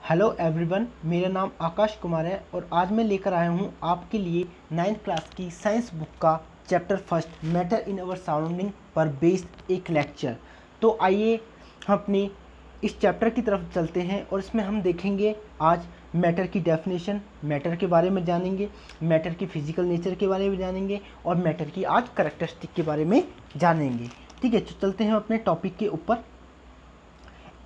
Hello everyone, मेरा नाम आकाश कुमार है और आज मैं लेकर आया हूँ आपके लिए 9th क्लास की साइंस बुक का chapter first matter in our surrounding पर बेस्ड एक लेक्चर। तो आइए हम अपनी इस चैप्टर की तरफ चलते हैं और इसमें हम देखेंगे आज मैटर की डेफिनेशन, मैटर के बारे में जानेंगे, मैटर की फिजिकल नेचर के बारे में जानेंगे और मैटर की आज करैक्टरिस्टिक के बारे में जानेंगे। ठीक है, तो चलते हैं अपने टॉपिक के ऊपर।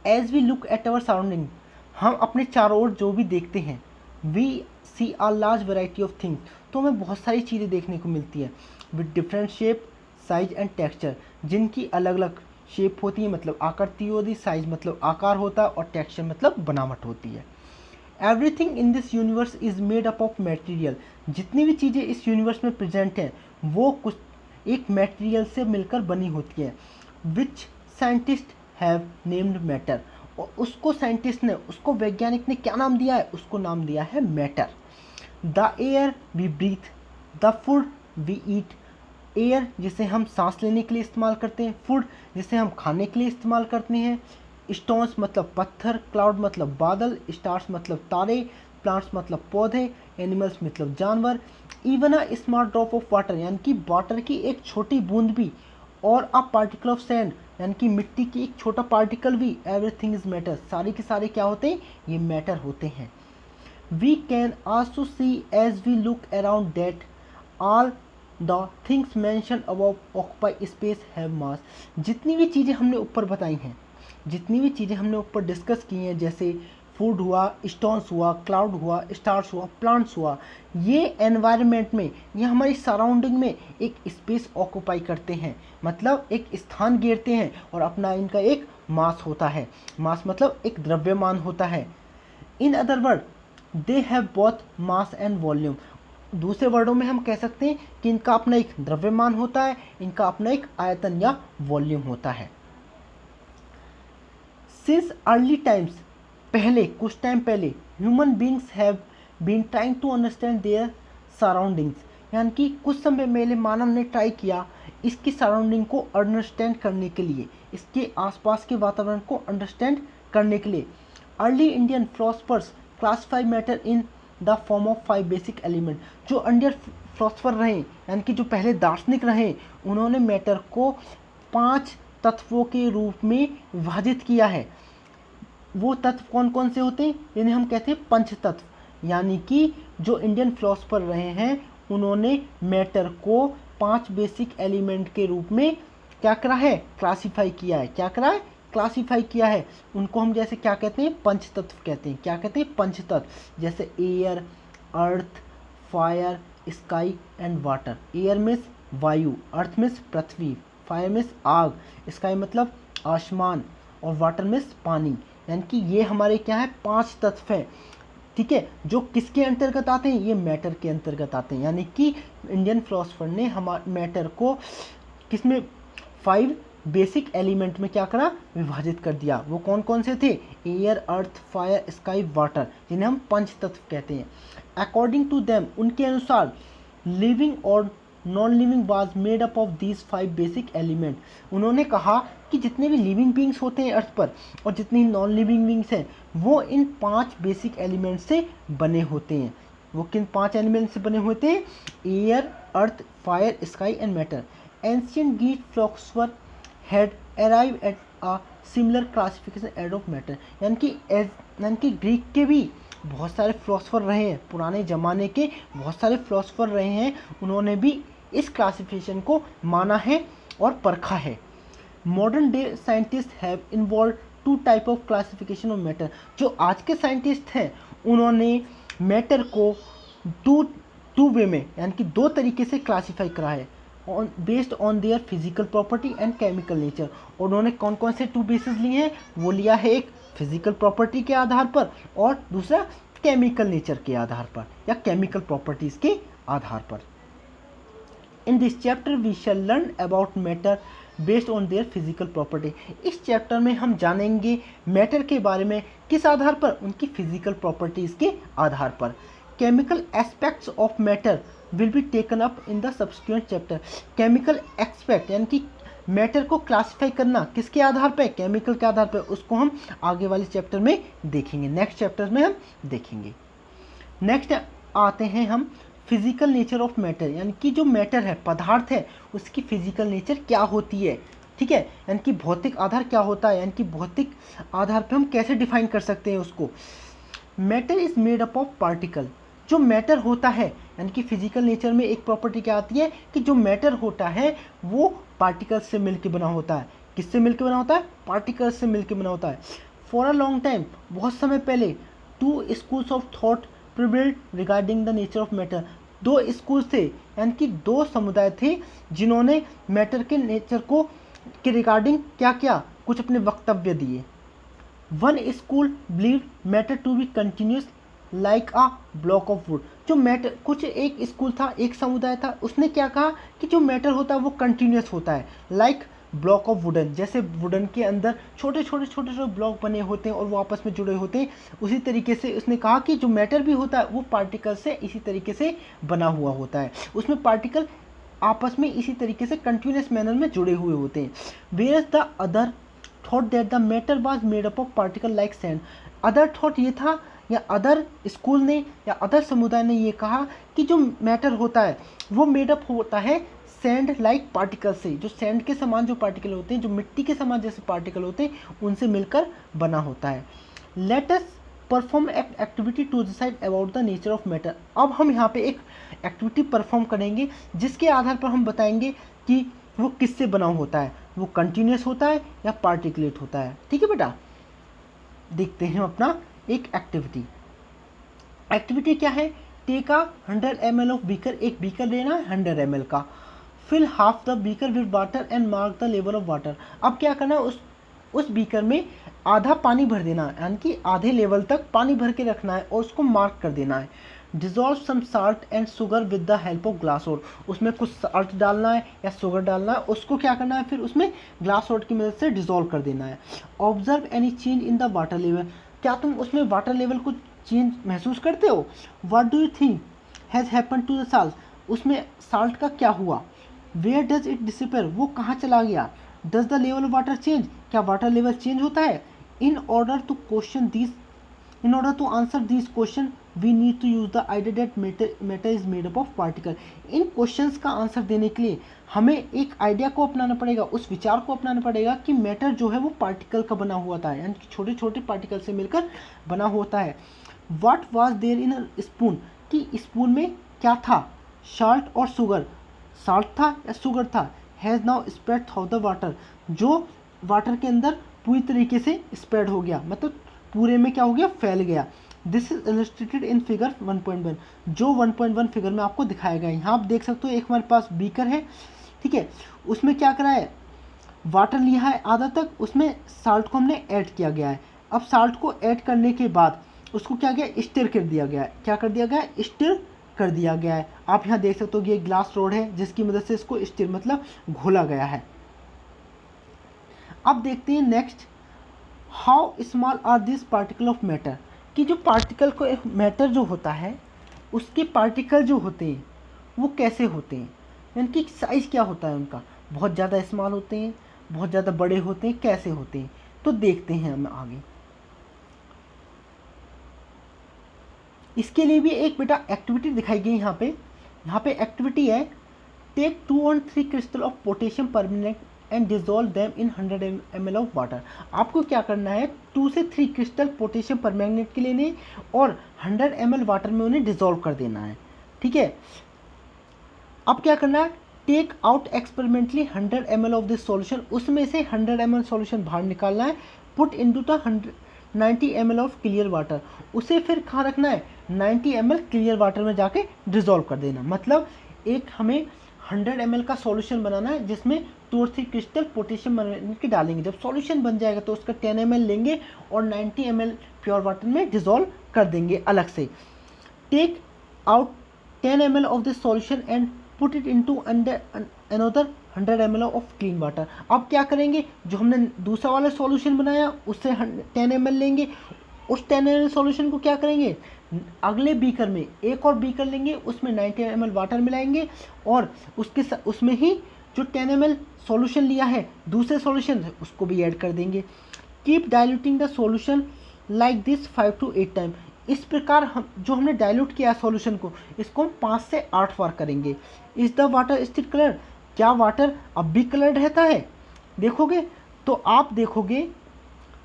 As we look at our surrounding, हम अपने चारों ओर जो भी देखते हैं, we see a large variety of things, तो हमें बहुत सारी चीज़ें देखने को मिलती है with different shape, size and texture, जिनकी अलग अलग शेप होती है, मतलब आकृति होती है, साइज मतलब आकार होता है और टेक्सचर मतलब बनावट होती है। Everything in this universe is made up of material, जितनी भी चीज़ें इस यूनिवर्स में प्रेजेंट हैं वो कुछ एक मटेरियल से मिलकर बनी होती है, which scientist have named matter, और उसको साइंटिस्ट ने, उसको वैज्ञानिक ने क्या नाम दिया है? उसको नाम दिया है matter. The air we breathe, the food we eat, air जिसे हम सांस लेने के लिए इस्तेमाल करते हैं, फूड जिसे हम खाने के लिए इस्तेमाल करते हैं, स्टोन्स मतलब पत्थर, क्लाउड मतलब बादल, स्टार्स मतलब तारे, प्लांट्स मतलब पौधे, एनिमल्स मतलब जानवर, even a small drop of water यानी कि वाटर की एक छोटी बूंद भी, और अ पार्टिकल ऑफ सैंड यानी कि मिट्टी की एक छोटा पार्टिकल भी, एवरीथिंग इज मैटर, सारे के सारे क्या होते हैं? ये मैटर होते हैं। We can also see as we look around that all the things mention above occupy space have mass, जितनी भी चीज़ें हमने ऊपर बताई हैं, जितनी भी चीज़ें हमने ऊपर डिस्कस की हैं, जैसे फूड हुआ, स्टोन्स हुआ, क्लाउड हुआ, स्टार्स हुआ, प्लांट्स हुआ, ये एनवायरनमेंट में, ये हमारी सराउंडिंग में एक स्पेस ऑक्यूपाई करते हैं, मतलब एक स्थान घेरते हैं और अपना इनका एक मास होता है। मास मतलब एक द्रव्यमान होता है। In other word they have both mass and volume, दूसरे वर्डों में हम कह सकते हैं कि इनका अपना एक द्रव्यमान होता है, इनका अपना एक आयतन या वॉल्यूम होता है। सिंस अर्ली टाइम्स, पहले कुछ टाइम पहले, human beings have been trying to understand their surroundings, यानी कि कुछ समय पहले मानव ने ट्राई किया इसकी सराउंडिंग को अंडरस्टैंड करने के लिए, इसके आसपास के वातावरण को अंडरस्टैंड करने के लिए। Early Indian philosophers classify matter in the form of 5 basic element, जो इंडियन फिलोसफर रहे यानी कि जो पहले दार्शनिक रहे, उन्होंने मैटर को 5 तत्वों के रूप में विभाजित किया है। वो तत्व कौन कौन से होते हैं? इन्हें हम कहते हैं पंच तत्व, यानी कि जो इंडियन फिलोसफर रहे हैं उन्होंने मैटर को 5 बेसिक एलिमेंट के रूप में क्या करा है? क्लासीफाई किया है। क्या करा है? क्लासीफाई किया है। उनको हम जैसे क्या कहते हैं? पंच तत्व कहते हैं। क्या कहते हैं? पंच तत्व। जैसे air, earth, fire, sky and water. Air means वायु, अर्थ मीन्स पृथ्वी, फायर मीन्स आग, स्काई मतलब आसमान और वाटर मीन्स पानी। यानी कि ये हमारे क्या है? 5 तत्व हैं। ठीक है, जो किसके अंतर्गत आते हैं? ये मैटर के अंतर्गत आते हैं। यानी कि इंडियन फिलोसफर ने हमारे मैटर को किसमें? 5 बेसिक एलिमेंट में क्या करा? विभाजित कर दिया। वो कौन कौन से थे? Air, earth, fire, sky, water, जिन्हें हम पंच तत्व कहते हैं। अकॉर्डिंग टू देम, उनके अनुसार, लिविंग और non living was made up of these 5 basic element. उन्होंने कहा कि जितने भी लिविंग बींग्स होते हैं अर्थ पर और जितनी नॉन लिविंग बींग्स हैं वो इन 5 बेसिक एलिमेंट से बने होते हैं। वो किन 5 एलिमेंट से बने होते हैं? Air, earth, fire, sky and matter. Ancient Greek philosopher had arrive at a similar classification and of matter, यानी कि ग्रीक के भी बहुत सारे फिलोसफर रहे हैं, पुराने ज़माने के बहुत सारे फिलोसफर रहे हैं, उन्होंने भी इस क्लासिफिकेशन को माना है और परखा है। Modern day scientist have involve 2 type of classification of matter. जो आज के साइंटिस्ट हैं उन्होंने मैटर को टू वे में, यानी कि 2 तरीके से क्लासीफाई करा है, based on their physical property and chemical nature. और उन्होंने कौन कौन से 2 बेसिस लिए हैं? वो लिया है, एक फिजिकल प्रॉपर्टी के आधार पर और दूसरा केमिकल नेचर के आधार पर या केमिकल प्रॉपर्टीज के आधार पर। In this chapter we shall learn about matter based on their physical property. इस चैप्टर में हम जानेंगे मैटर के बारे में, किस आधार पर? उनकी फिजिकल प्रॉपर्टीज के आधार पर। Chemical aspects of matter will be taken up in the subsequent chapter. Chemical aspect यानी कि मैटर को क्लासिफाई करना किसके आधार पे, केमिकल के आधार पे, उसको हम आगे वाले चैप्टर में देखेंगे, नेक्स्ट चैप्टर में हम देखेंगे। नेक्स्ट आते हैं हम फिजिकल नेचर ऑफ मैटर, यानी कि जो मैटर है, पदार्थ है, उसकी फिजिकल नेचर क्या होती है, ठीक है, यानी कि भौतिक आधार क्या होता है, यानी कि भौतिक आधार पे हम कैसे डिफाइन कर सकते हैं उसको। Matter is made up of particle, जो मैटर होता है, यानी कि फिजिकल नेचर में एक प्रॉपर्टी क्या आती है कि जो मैटर होता है वो पार्टिकल्स से मिलकर बना होता है। किससे मिलकर बना होता है, पार्टिकल्स से मिलकर बना होता है। फॉर अ लॉन्ग टाइम, बहुत समय पहले, two schools of thought prevailed regarding the nature of matter, दो स्कूल थे, यानी कि दो समुदाय थे जिन्होंने मैटर के नेचर को के रिगार्डिंग क्या किया, कुछ अपने वक्तव्य दिए। One school believe matter to be continuous like a block of wood, जो मैटर, कुछ एक स्कूल था, एक समुदाय था, उसने क्या कहा कि जो मैटर होता है वो कंटिन्यूस होता है, लाइक ब्लॉक ऑफ वुडन, जैसे वुडन के अंदर छोटे छोटे ब्लॉक बने होते हैं और वो आपस में जुड़े होते हैं, उसी तरीके से उसने कहा कि जो मैटर भी होता है वो पार्टिकल से इसी तरीके से बना हुआ होता है, उसमें पार्टिकल आपस में इसी तरीके से कंटिन्यूस मैनर में जुड़े हुए होते हैं। Where the other thought that the matter was made up of particle like sand, other thought ये था, या अदर स्कूल ने या अदर समुदाय ने ये कहा कि जो मैटर होता है वो मेडअप होता है सैंड लाइक पार्टिकल से, जो सैंड के समान जो पार्टिकल होते हैं, जो मिट्टी के समान जैसे पार्टिकल होते हैं, उनसे मिलकर बना होता है। Let us perform activity to decide about the nature of matter, अब हम यहाँ पे एक एक्टिविटी परफॉर्म करेंगे जिसके आधार पर हम बताएंगे कि वो किससे बना होता है, वो कंटिन्यूस होता है या पार्टिकुलेट होता है। ठीक है बेटा, देखते हैं अपना एक एक्टिविटी। एक्टिविटी क्या है, take a 100 ml of beaker, एक बीकर लेना है 100 ml का, fill half the beaker with water and mark the level of water. अब क्या करना है, उस बीकर में आधा पानी भर देना है, यानी कि आधे लेवल तक पानी भर के रखना है और उसको मार्क कर देना है। Dissolve some salt and sugar with the help of glass rod, उसमें कुछ साल्ट डालना है या शुगर डालना है, उसको क्या करना है, फिर उसमें ग्लास रोड की मदद से डिजॉल्व कर देना है। Observe any change in the water level, क्या तुम उसमें वाटर लेवल को चेंज महसूस करते हो। What do you think has happen to the salt, उसमें साल्ट का क्या हुआ। वेयर डज इट डिसअपियर, वो कहाँ चला गया। Does the level of water change, क्या वाटर लेवल चेंज होता है। In order to answer this question we need to use the idea that matter is made up of particle. इन questions का answer देने के लिए हमें एक आइडिया को अपनाना पड़ेगा, उस विचार को अपनाना पड़ेगा कि मैटर जो है वो पार्टिकल का बना हुआ था, यानी कि छोटे छोटे पार्टिकल से मिलकर बना होता है। What was there in a spoon, कि स्पून में क्या था, साल्ट और शुगर, साल्ट था या शुगर था। Has now spread through the water, जो वाटर के अंदर पूरी तरीके से स्प्रेड हो गया, मतलब पूरे में क्या हो गया, फैल गया। This is illustrated in figure 1.1, जो 1.1 फिगर में आपको दिखाया गया है। यहाँ आप देख सकते हो एक हमारे पास बीकर है, ठीक है, उसमें क्या करा है, वाटर लिया है आधा तक, उसमें साल्ट को हमने ऐड किया गया है। अब साल्ट को ऐड करने के बाद उसको क्या किया, स्टिर कर दिया गया है। क्या कर दिया गया है, स्टिर कर दिया गया है। आप यहाँ देख सकते हो कि ये ग्लास रोड है जिसकी मदद से इसको स्टिर मतलब घोला गया है। अब देखते हैं next, how small are this particle of matter, कि जो पार्टिकल को मैटर जो होता है उसके पार्टिकल जो होते हैं वो कैसे होते हैं, यानी कि साइज़ क्या होता है उनका, बहुत ज़्यादा स्मॉल होते हैं, बहुत ज़्यादा बड़े होते हैं, कैसे होते हैं, तो देखते हैं हम आगे। इसके लिए भी एक बेटा एक्टिविटी दिखाई गई यहाँ पे एक्टिविटी है, टेक 2 और 3 crystal of potassium permanganate and dissolve them in 100 ml of water. आपको क्या करना है, 2 से 3 क्रिस्टल पोटेशियम परमैंगनेट के लेने और 100 ml वाटर में उन्हें डिजोल्व कर देना है। ठीक है, अब क्या करना है, take out experimentally 100 ml of this solution, उसमें से 100 ml सॉल्यूशन बाहर निकालना है। Put into the 90 ml of clear water, उसे फिर कहाँ रखना है, 90 ml क्लियर वाटर में जाके डिजोल्व कर देना। मतलब एक हमें 100 ml का सॉल्यूशन बनाना है जिसमें 2 और 3 क्रिस्टल पोटेशियम के डालेंगे। जब सॉल्यूशन बन जाएगा तो उसका 10 ml लेंगे और 90 ml प्योर वाटर में डिजोल्व कर देंगे अलग से। Take out 10 ml of this solution and put it into another 100 ml of clean water. अब क्या करेंगे, जो हमने दूसरा वाला सॉल्यूशन बनाया उससे 10 ml लेंगे, उस 10 ml सॉल्यूशन को क्या करेंगे, अगले बीकर में एक और बीकर लेंगे, उसमें 90 ml वाटर मिलाएंगे और उसमें ही जो 10 ml सॉल्यूशन लिया है दूसरे सॉल्यूशन उसको भी ऐड कर देंगे। Keep diluting the solution like this 5 to 8 time. इस प्रकार हम जो हमने डाइल्यूट किया सॉल्यूशन को इसको हम 5 से 8 बार करेंगे। Is the water still colour, क्या वाटर अब भी कलर्ड रहता है? देखोगे तो आप देखोगे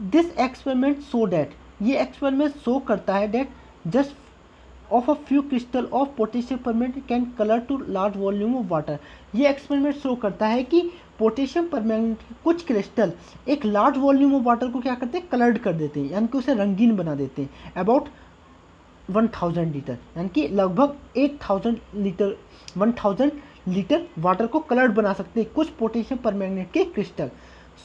दिस एक्सपेरिमेंट शो डैट, ये एक्सपेरिमेंट शो करता है that just of a few crystal of potassium permanganate can colour to large volume of water. ये एक्सपेरिमेंट शो करता है कि पोटेशियम परमैंगनेट के कुछ क्रिस्टल एक लार्ज वॉल्यूम ऑफ वाटर को क्या करते हैं, कलर्ड कर देते हैं, यानी कि उसे रंगीन बना देते हैं। अबाउट 1000 लीटर, यानी कि लगभग 1000 लीटर वाटर को कलर्ड बना सकते हैं कुछ पोटेशियम परमैंगनेट के crystal.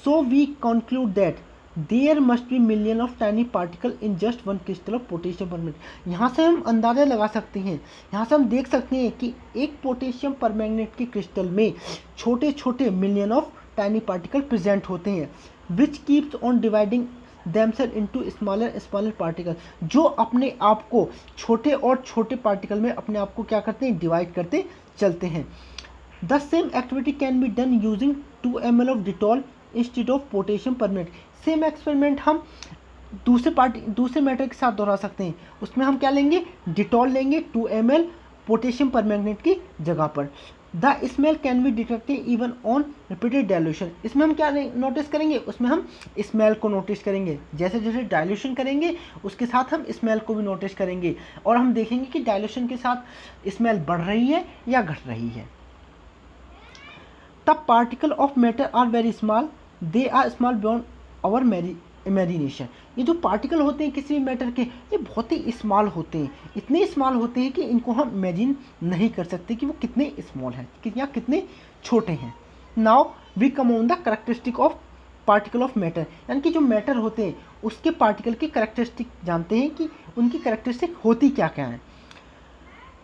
So we conclude that there must be million of tiny particle in just one crystal of potassium permanganate. यहाँ से हम अंदाज़ा लगा सकते हैं, यहाँ से हम देख सकते हैं कि एक पोटेशियम परमैंगनेट के क्रिस्टल में छोटे छोटे million of tiny particle present होते हैं which keeps on dividing themselves into smaller particle, जो अपने आप को छोटे और छोटे पार्टिकल में अपने आप को क्या करते हैं, डिवाइड करते चलते हैं। The same activity can be done using 2 ml of Dettol instead of potassium permanganate. Same experiment हम दूसरे मैटर के साथ दोहरा सकते हैं। उसमें हम क्या लेंगे, डिटॉल लेंगे 2 ml पोटेशियम परमैंगनेट की जगह पर। The smell can be detected even on repeated dilution. इसमें हम क्या नोटिस करेंगे, उसमें हम स्मेल को नोटिस करेंगे। जैसे जैसे डाइल्यूशन करेंगे उसके साथ हम स्मेल को भी नोटिस करेंगे और हम देखेंगे कि डाइल्यूशन के साथ स्मेल बढ़ रही है या घट रही है। The particle of matter are very small, they are small beyond our imagination. ये जो पार्टिकल होते हैं किसी भी मैटर के, ये बहुत ही स्मॉल होते हैं, इतने स्मॉल होते हैं कि इनको हम इमेजिन नहीं कर सकते कि वो कितने स्मॉल हैं या कितने छोटे हैं। Now we come on the characteristic of particle of matter, यानी कि जो मैटर होते हैं उसके पार्टिकल की कैरेक्टरिस्टिक जानते हैं कि उनकी कैरेक्टरिस्टिक होती क्या क्या है।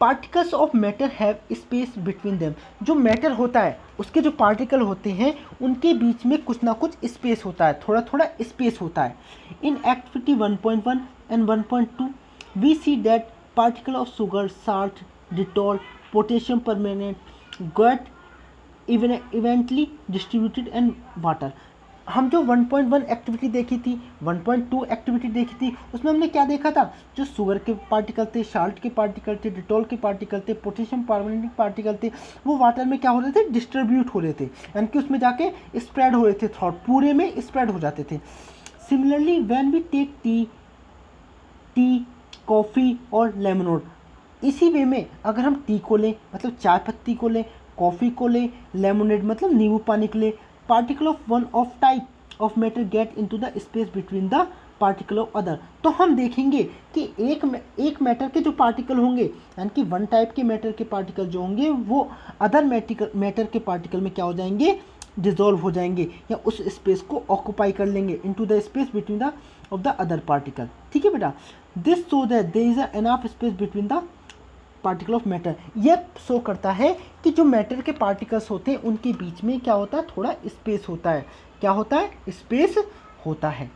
Particles of matter have space between them. जो मैटर होता है उसके जो पार्टिकल होते हैं उनके बीच में कुछ ना कुछ स्पेस होता है, थोड़ा थोड़ा स्पेस होता है। In activity 1.1 and 1.2 we see that particle of sugar, salt, Dettol, potassium permanganate get evenly distributed and water. हम जो 1.1 एक्टिविटी देखी थी, 1.2 एक्टिविटी देखी थी, उसमें हमने क्या देखा था, जो शुगर के पार्टिकल थे, साल्ट के पार्टिकल थे, डिटॉल के पार्टिकल थे, पोटेशियम परमैंगनेट पार्टिकल थे, वो वाटर में क्या हो रहे थे, डिस्ट्रीब्यूट हो रहे थे, यानी कि उसमें जाके स्प्रेड हो रहे थे, थ्रू पूरे में स्प्रेड हो जाते थे। Similarly when we take tea, coffee और लेमनोड, इसी वे में अगर हम टी को लें मतलब चाय पत्ती को लें, कॉफ़ी को लें, लेमोनेड मतलब नींबू पानी को लें, particle of one of type of matter get into the space between the particle of other. तो हम देखेंगे कि एक मैटर के जो पार्टिकल होंगे, यानी कि वन टाइप के मैटर के पार्टिकल जो होंगे वो अदर मैटर के पार्टिकल में क्या हो जाएंगे, डिजोल्व हो जाएंगे या उस स्पेस को ऑक्यूपाई कर लेंगे into the space between the of the other particle. ठीक है बेटा, this so that there is enough space between the particle of matter. यह शो करता है कि जो मैटर के पार्टिकल्स होते हैं उनके बीच में क्या होता है, थोड़ा स्पेस होता है। क्या होता है, स्पेस होता है।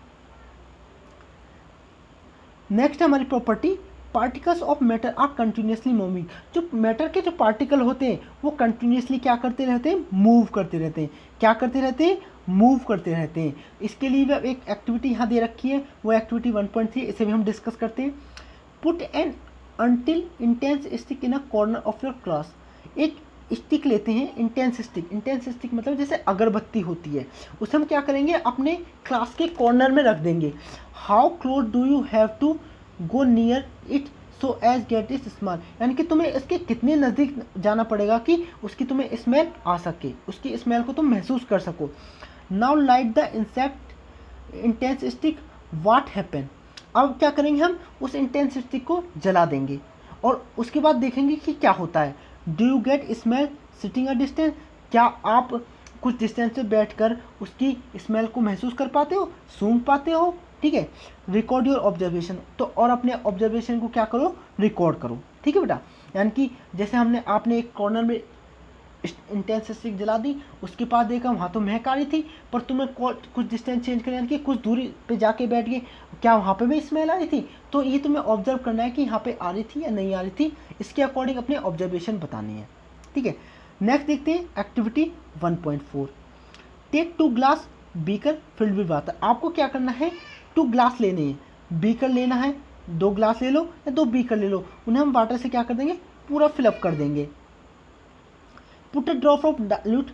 नेक्स्ट है हमारी property, particles of matter are continuously moving. जो मैटर के जो पार्टिकल होते हैं वो कंटिन्यूसली क्या करते रहते हैं, मूव करते रहते हैं। क्या करते रहते हैं, मूव करते रहते हैं। इसके लिए एक एक्टिविटी यहाँ दे रखी है, वो एक्टिविटी 1.3, इसे भी हम डिस्कस करते हैं। पुट एन अनटिल incense stick in a corner of your class. एक स्टिक लेते हैं, इंटेंस स्टिक मतलब जैसे अगरबत्ती होती है, उसे हम क्या करेंगे, अपने क्लास के कॉर्नर में रख देंगे। How close do you have to go near it so as get it smell, यानी कि तुम्हें इसके कितने नज़दीक जाना पड़ेगा कि उसकी तुम्हें स्मेल आ सके, उसकी स्मेल को तुम महसूस कर सको। Now light the insect intense stick, what happen. अब क्या करेंगे, हम उस इंटेंस स्टिक को जला देंगे और उसके बाद देखेंगे कि क्या होता है। Do you get smell sitting a distance, क्या आप कुछ डिस्टेंस पे बैठकर उसकी स्मेल को महसूस कर पाते हो, सूंघ पाते हो। ठीक है, रिकॉर्ड योर ऑब्जर्वेशन, तो और अपने ऑब्जर्वेशन को क्या करो, रिकॉर्ड करो। ठीक है बेटा, यानी कि जैसे आपने एक कॉर्नर में इंटेंस स्टिक जला दी, उसके बाद देखा वहाँ तो महक आ रही थी, पर तुम्हें कुछ डिस्टेंस चेंज करने, यानी कि कुछ दूरी पे जाके बैठ गए, क्या वहाँ पे भी स्मेल आ रही थी। तो ये तुम्हें ऑब्जर्व करना है कि यहाँ पे आ रही थी या नहीं आ रही थी, इसके अकॉर्डिंग अपने ऑब्जर्वेशन बतानी है। ठीक है, नेक्स्ट देखते हैं activity 1.4। Take 2 glass beaker filled with water. आपको क्या करना है, 2 ग्लास लेने हैं, बीकर लेना है, 2 ग्लास ले लो या 2 बीकर ले लो, उन्हें हम वाटर से क्या कर देंगे, पूरा फिलअप कर देंगे। Put a drop of dilute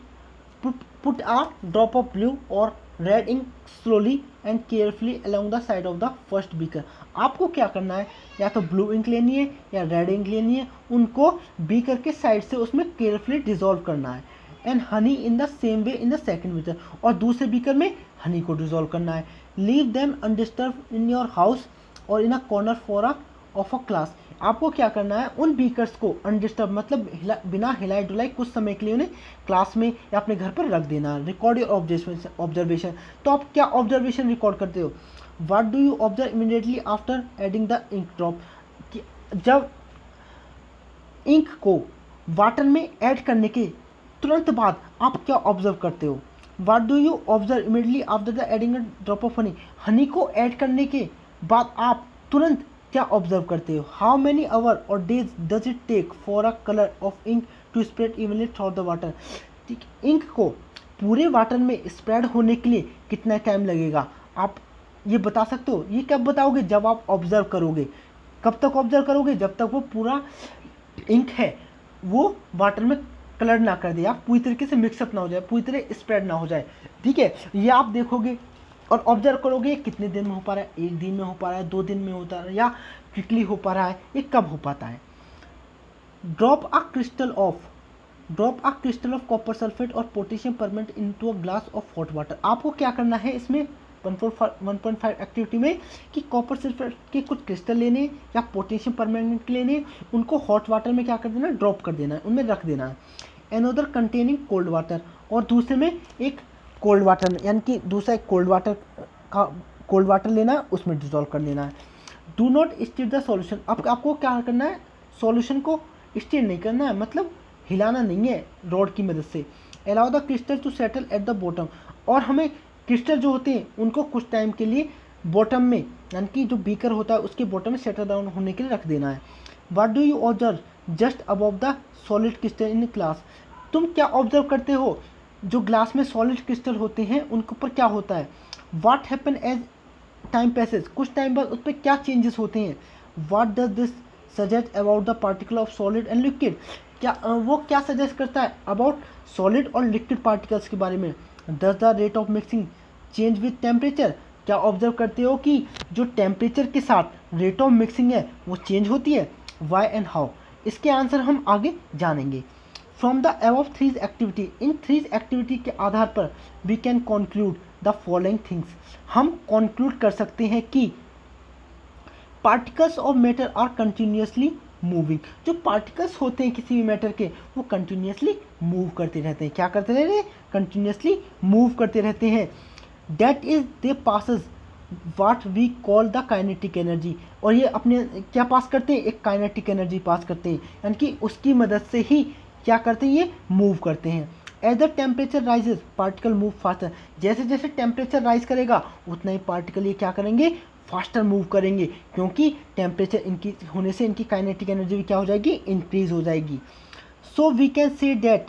put a drop of blue or red ink slowly and carefully along the side of the first beaker। आपको क्या करना है, या तो ब्लू इंक लेनी है या रेड इंक लेनी है, उनको बीकर के साइड से उसमें केयरफुली डिजोल्व करना है। And honey in the same way in the second beaker, और दूसरे बीकर में हनी को डिजोल्व करना है। Leave them undisturbed in your house और in a corner for a of a class. आपको क्या करना है, उन बीकर्स को अनडिस्टर्ब मतलब बिना हिलाए डुलाए कुछ समय के लिए उन्हें क्लास में या अपने घर पर रख देना। Record your observation. तो आप क्या ऑब्जर्वेशन रिकॉर्ड करते हो, what do you observe immediately after adding the ink drop. जब इंक को वाटर में ऐड करने के तुरंत बाद आप क्या ऑब्जर्व करते हो। What do you observe immediately after the adding a drop of honey. Honey को ऐड करने के बाद आप तुरंत क्या ऑब्जर्व करते हो। हाउ मैनी आवर और days does it take for a colour of ink to spread evenly through the water. ठीक, इंक को पूरे वाटर में स्प्रेड होने के लिए कितना टाइम लगेगा, आप ये बता सकते हो। ये कब बताओगे, जब आप ऑब्जर्व करोगे। कब तक ऑब्जर्व करोगे, जब तक वो पूरा इंक है वो वाटर में कलर ना कर दे, या पूरी तरीके से मिक्सअप ना हो जाए, पूरी तरह स्प्रेड ना हो जाए। ठीक है, ये आप देखोगे और ऑब्जर्व करोगे कितने दिन में हो पा रहा है, 1 दिन में हो पा रहा है, 2 दिन में होता है, या क्विकली हो पा रहा है, ये कब हो पाता है। Drop a crystal of copper sulphate और potassium permanganate into a glass of hot water. आपको क्या करना है इसमें 1.5 एक्टिविटी में कि कॉपर सल्फेट के कुछ क्रिस्टल लेने या पोटेशियम परमेंट लेने, उनको हॉट वाटर में क्या कर देना, ड्रॉप कर देना है, उनमें रख देना है। एनोदर कंटेनिंग कोल्ड वाटर, और दूसरे में एक कोल्ड वाटर, यानी कि दूसरा एक कोल्ड वाटर लेना है, उसमें डिजोल्व कर देना है। Do not stir the solution. अब आपको क्या करना है, सॉल्यूशन को स्टीर नहीं करना है, मतलब हिलाना नहीं है रॉड की मदद से। Allow the crystal to settle at the bottom, और हमें क्रिस्टल जो होते हैं उनको कुछ टाइम के लिए बॉटम में, यानी कि जो बीकर होता है उसके बॉटम में सेटल डाउन होने के लिए रख देना है। What do you observe just above the solid crystal in glass. तुम क्या ऑब्जर्व करते हो, जो ग्लास में सॉलिड क्रिस्टल होते हैं उनके ऊपर क्या होता है। What happen as time passes, कुछ टाइम बाद उस पर क्या चेंजेस होते हैं। What does this suggest about the particle of solid and liquid, क्या वो क्या सजेस्ट करता है अबाउट सॉलिड और लिक्विड पार्टिकल्स के बारे में। Does the rate of mixing change with temperature, क्या ऑब्जर्व करते हो कि जो टेम्परेचर के साथ रेट ऑफ मिक्सिंग है वो चेंज होती है। वाई एंड हाउ, इसके आंसर हम आगे जानेंगे। फ्रॉम द अबव 3 एक्टिविटी, इन 3 एक्टिविटी के आधार पर we can conclude the following things. हम कंक्लूड कर सकते हैं कि particles of matter are continuously moving. जो पार्टिकल्स होते हैं किसी भी मैटर के वो कंटिन्यूसली मूव करते रहते हैं। क्या करते रहते हैं, कंटिन्यूसली मूव करते रहते हैं। That is they possess what we call the kinetic energy, और ये अपने क्या पास करते हैं, एक काइनेटिक एनर्जी पास करते हैं, यानी कि उसकी मदद से ही क्या करते हैं, ये मूव करते हैं। As the temperature rises particle move faster, जैसे जैसे टेम्परेचर राइज करेगा उतना ही पार्टिकल ये क्या करेंगे, फास्टर मूव करेंगे, क्योंकि टेम्परेचर इंक्रीज होने से इनकी काइनेटिक एनर्जी भी क्या हो जाएगी, इंक्रीज हो जाएगी। So we can say that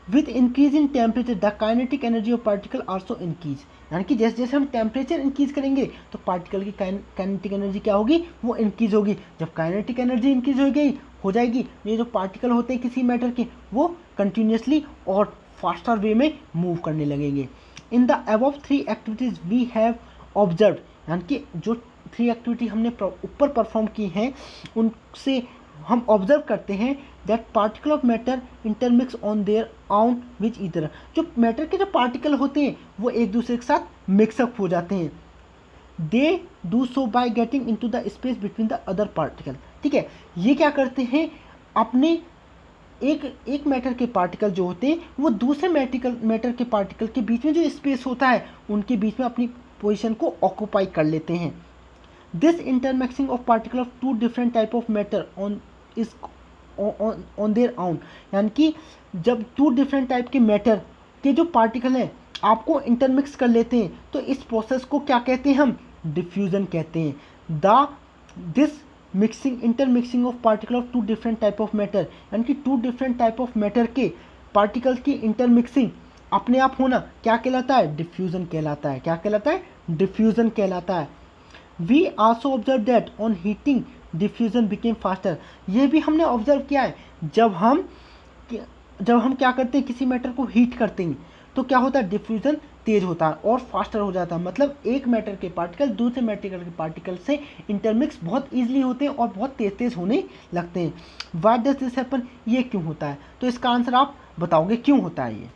with increase in temperature the kinetic energy of particle also increase, यानी कि जैसे जैसे हम टेम्परेचर इंक्रीज करेंगे तो पार्टिकल की काइनेटिक एनर्जी क्या होगी, वो इंक्रीज होगी। जब काइनेटिक एनर्जी इंक्रीज हो जाएगी, ये जो पार्टिकल होते हैं किसी मैटर के वो कंटिन्यूसली और फास्टर वे में मूव करने लगेंगे। In the above 3 activities we have observe, यानी कि जो 3 एक्टिविटी हमने ऊपर परफॉर्म की हैं उनसे हम ऑब्जर्व करते हैं that particle of matter intermix on their आउन विच ईदर, जो मैटर के जो पार्टिकल होते हैं वो एक दूसरे के साथ मिक्सअप हो जाते हैं। They do so by getting into the space between the other particle. ठीक है, ये क्या करते हैं, अपने एक मैटर के पार्टिकल जो होते हैं वो दूसरे मैटर के पार्टिकल के बीच में जो स्पेस होता है उनके बीच में अपनी पोजीशन को ऑक्यूपाई कर लेते हैं। This intermixing of particle of 2 different type of matter on their आउन, यानी कि जब 2 डिफरेंट टाइप के मैटर के जो पार्टिकल हैं आपको इंटरमिक्स कर लेते हैं तो इस प्रोसेस को क्या कहते हैं, हम डिफ्यूजन कहते हैं। This mixing intermixing of particle of two different type of matter, यानी कि two different type of matter के पार्टिकल्स की इंटरमिक्सिंग अपने आप होना क्या कहलाता है? डिफ्यूजन कहलाता है। क्या कहलाता है? डिफ्यूजन कहलाता है। We also observe that on heating diffusion became faster. ये भी हमने ऑब्जर्व किया है, जब हम क्या करते हैं, किसी मैटर को हीट करते हैं तो क्या होता है? डिफ्यूजन तेज होता है और फास्टर हो जाता है। मतलब एक मैटर के पार्टिकल दूसरे मैटर के पार्टिकल से इंटरमिक्स बहुत ईजिली होते हैं और बहुत तेज तेज होने लगते हैं। Why does this happen? ये क्यों होता है? तो इसका आंसर आप बताओगे क्यों होता है। ये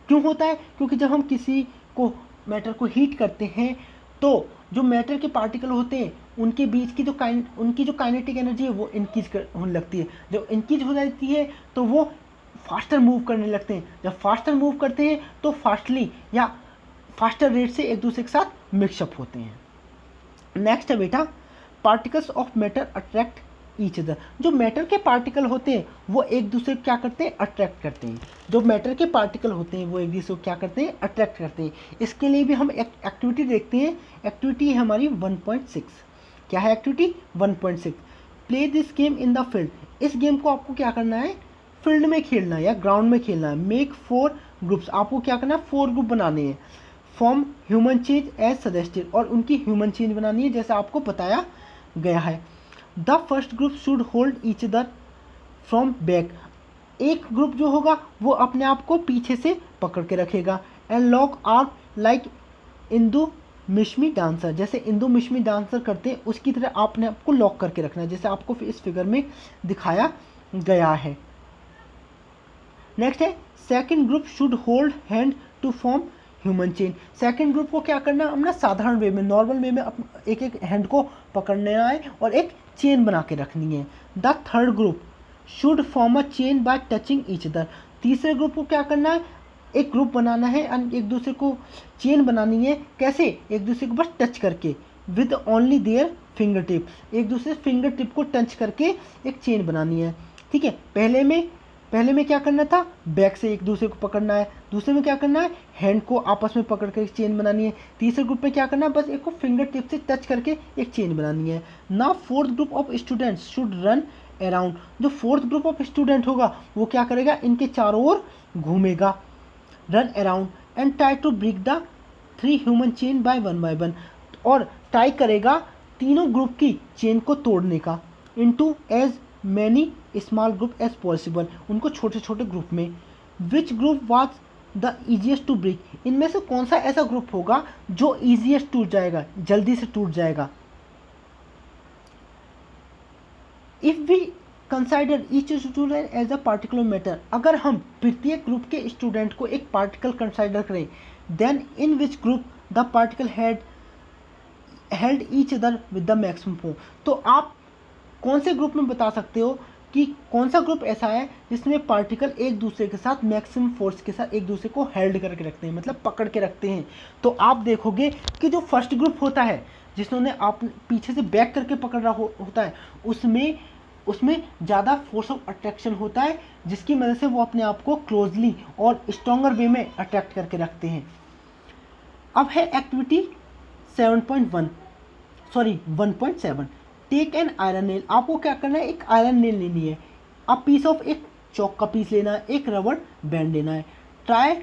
क्यों होता है? क्योंकि जब हम किसी को मैटर को हीट करते हैं तो जो मैटर के पार्टिकल होते हैं उनके बीच की उनकी जो काइनेटिक एनर्जी है वो इंक्रीज होने लगती है। जब इंक्रीज हो जाती है तो वो फास्टर मूव करने लगते हैं। जब फास्टर मूव करते हैं तो फास्टली या फास्टर रेट से एक दूसरे के साथ मिक्सअप होते हैं। नेक्स्ट है बेटा, particles of matter attract each other. जो मैटर के पार्टिकल होते हैं वो एक दूसरे को क्या करते हैं? अट्रैक्ट करते हैं। जो मैटर के पार्टिकल होते हैं वो एक दूसरे को क्या करते हैं? अट्रैक्ट करते हैं। इसके लिए भी हम एक एक्टिविटी देखते हैं। एक्टिविटी है हमारी 1.6। क्या है activity 1.6? Play this game in the field. इस गेम को आपको क्या करना है? फील्ड में खेलना है या ग्राउंड में खेलना है। Make 4 groups. आपको क्या करना है? 4 ग्रुप बनाने हैं। Form human chain as suggested, और उनकी ह्यूमन चेंज बनानी है जैसे आपको बताया गया है। The first group should hold each other from back. एक ग्रुप जो होगा वो अपने आप को पीछे से पकड़ के रखेगा। And lock arm like Indu Mishmi dancer. जैसे इंदु मिश्मी डांसर करते हैं उसकी तरह आपने आपको लॉक करके रखना है, जैसे आपको इस फिगर में दिखाया गया है। नेक्स्ट है second group should hold hand to form human chain. Second group को क्या करना है? हमने साधारण वे में, नॉर्मल वे में एक एक हैंड को पकड़ना है और एक चेन बना के रखनी है। The third group should form a chain by touching each other. तीसरे ग्रुप को क्या करना है? एक ग्रुप बनाना है और एक दूसरे को चेन बनानी है। कैसे? एक दूसरे को बस टच करके, with only their finger tip. एक दूसरे फिंगर टिप को टच करके एक चेन बनानी है। ठीक है, पहले में क्या करना था? बैक से एक दूसरे को पकड़ना है। दूसरे में क्या करना है? हैंड को आपस में पकड़ कर एक चेन बनानी है। तीसरे ग्रुप में क्या करना है? बस एक को फिंगर टिप से टच करके एक चेन बनानी है। Now fourth group of students should run around. जो फोर्थ ग्रुप ऑफ स्टूडेंट होगा वो क्या करेगा? इनके चारों ओर घूमेगा, run around, and try to break the 3 human chain by one, और ट्राई करेगा तीनों ग्रुप की चेन को तोड़ने का। Into as many small group as possible, उनको छोटे छोटे ग्रुप में। Which group was the easiest to break. इनमें से कौन सा ऐसा ग्रुप होगा जो ईजिएस्ट टूट जाएगा, जल्दी से टूट जाएगा। If we consider each student as a particular matter, अगर हम प्रत्येक ग्रुप के स्टूडेंट को एक पार्टिकल कंसाइडर करें, then in which group the particle held each other with the maximum force. तो आप कौन से ग्रुप में बता सकते हो कि कौन सा ग्रुप ऐसा है जिसमें पार्टिकल एक दूसरे के साथ मैक्सिमम फोर्स के साथ एक दूसरे को हेल्ड करके रखते हैं, मतलब पकड़ के रखते हैं। तो आप देखोगे कि जो फर्स्ट ग्रुप होता है जिसने आप पीछे से बैक करके पकड़ रहा होता है उसमें ज़्यादा फोर्स ऑफ अट्रैक्शन होता है, जिसकी वजह से वो अपने आप को क्लोजली और स्ट्रॉन्गर वे में अट्रैक्ट करके रखते हैं। अब है activity 1.7। Take an iron nail. आपको क्या करना है? एक आयरन नेल लेनी है। अब पीस ऑफ एक चौक का पीस लेना है, एक रबड़ बैंड लेना है। Try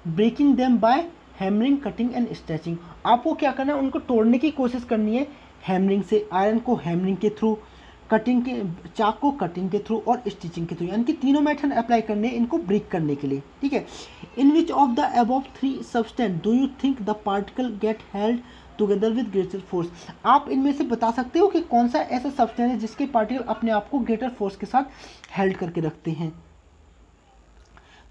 breaking them by hammering, cutting and stretching. आपको क्या करना है? उनको तोड़ने की कोशिश करनी है हैमरिंग से, आयरन को हैमरिंग के थ्रू, चाक को कटिंग के थ्रू और स्टिचिंग के थ्रू, यानी कि तीनों मेथड अप्लाई करने हैं इनको ब्रेक करने के लिए। ठीक है, in which of the above 3 substance do you think the particle get held together with greater force. आप इनमें से बता सकते हो कि कौन सा ऐसा सब्सटेंस है जिसके पार्टिकल अपने आप को ग्रेटर फोर्स के साथ हेल्ड करके रखते हैं।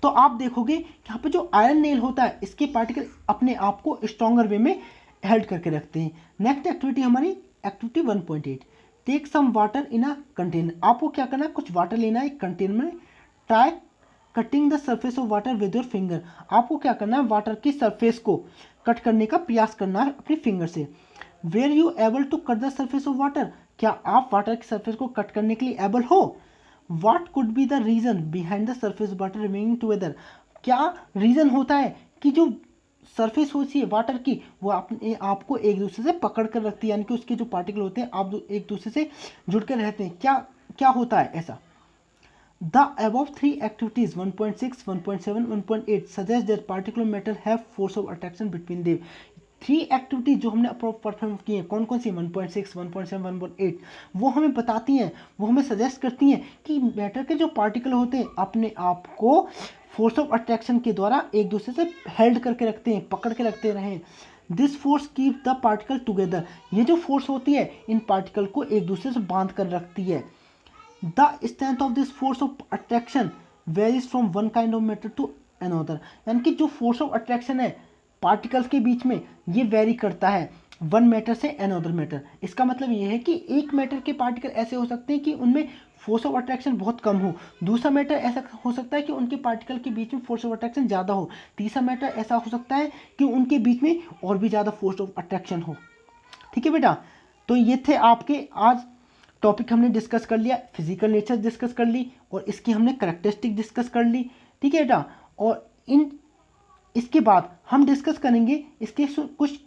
तो आप देखोगे यहाँ पे जो आयरन नेल होता है इसके पार्टिकल अपने आप को स्ट्रॉन्गर वे में हेल्ड करके रखते हैं। नेक्स्ट एक्टिविटी हमारी activity 1.8। Take some water in a container. आपको क्या करना है? कुछ वाटर लेना है एक कंटेनर में। Try cutting the surface of water with your finger. आपको क्या करना है? वाटर की सरफेस को कट करने का प्रयास करना है अपनी फिंगर से। Were you able to cut the surface of water. क्या आप वाटर की सरफेस को कट करने के लिए एबल हो? What could be the reason behind the surface water remaining together. क्या रीजन होता है कि जो सरफेस होती है वाटर की वो अपने आपको एक दूसरे से पकड़ कर रखती है, यानी कि उसके जो पार्टिकल होते हैं आप एक दूसरे से जुड़ कर रहते हैं। क्या क्या होता है ऐसा? The above three activities 1.6, 1.7, 1.8 suggest that particular matter have force of attraction between them। Three activity जो हमने परफॉर्म की हैं, कौन कौन सी? 1.6, 1.7, 1.8, वो हमें बताती हैं, वो हमें सजेस्ट करती हैं कि मैटर के जो पार्टिकल होते हैं अपने आप को फोर्स ऑफ अट्रैक्शन के द्वारा एक दूसरे से हेल्ड करके रखते हैं, पकड़ के रखते रहें। This force keep the particle together. ये जो फोर्स होती है इन पार्टिकल को एक दूसरे से बांध कर रखती है। The strength of this force of attraction varies from one kind of matter to another। यानी कि जो फोर्स ऑफ अट्रैक्शन है पार्टिकल्स के बीच में ये वेरी करता है वन मैटर से अनदर मैटर। इसका मतलब ये है कि एक मैटर के पार्टिकल ऐसे हो सकते हैं कि उनमें फोर्स ऑफ अट्रैक्शन बहुत कम हो, दूसरा मैटर ऐसा हो सकता है कि उनके पार्टिकल के बीच में फोर्स ऑफ अट्रैक्शन ज़्यादा हो, तीसरा मैटर ऐसा हो सकता है कि उनके बीच में और भी ज़्यादा फोर्स ऑफ अट्रैक्शन हो। ठीक है बेटा, तो ये थे आपके आज टॉपिक हमने डिस्कस कर लिया, फिजिकल नेचर डिस्कस कर ली और इसकी हमने करैक्टरिस्टिक डिस्कस कर ली। ठीक है बेटा, और इसके बाद हम डिस्कस करेंगे इसके कुछ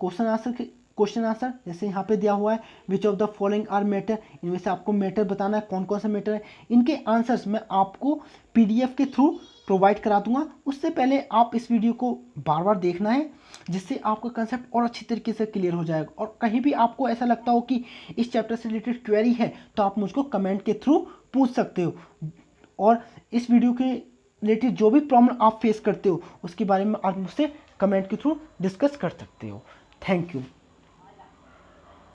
क्वेश्चन आंसर जैसे यहाँ पे दिया हुआ है which of the following are matter. इनमें से आपको मैटर बताना है कौन कौन सा मैटर है। इनके आंसर्स मैं आपको पीडीएफ के थ्रू प्रोवाइड करा दूंगा। उससे पहले आप इस वीडियो को बार बार देखना है जिससे आपका कंसेप्ट और अच्छी तरीके से क्लियर हो जाएगा। और कहीं भी आपको ऐसा लगता हो कि इस चैप्टर से रिलेटेड क्वेरी है तो आप मुझको कमेंट के थ्रू पूछ सकते हो, और इस वीडियो के रिलेटेड जो भी प्रॉब्लम आप फेस करते हो उसके बारे में आप मुझसे कमेंट के थ्रू डिस्कस कर सकते हो। Thank you.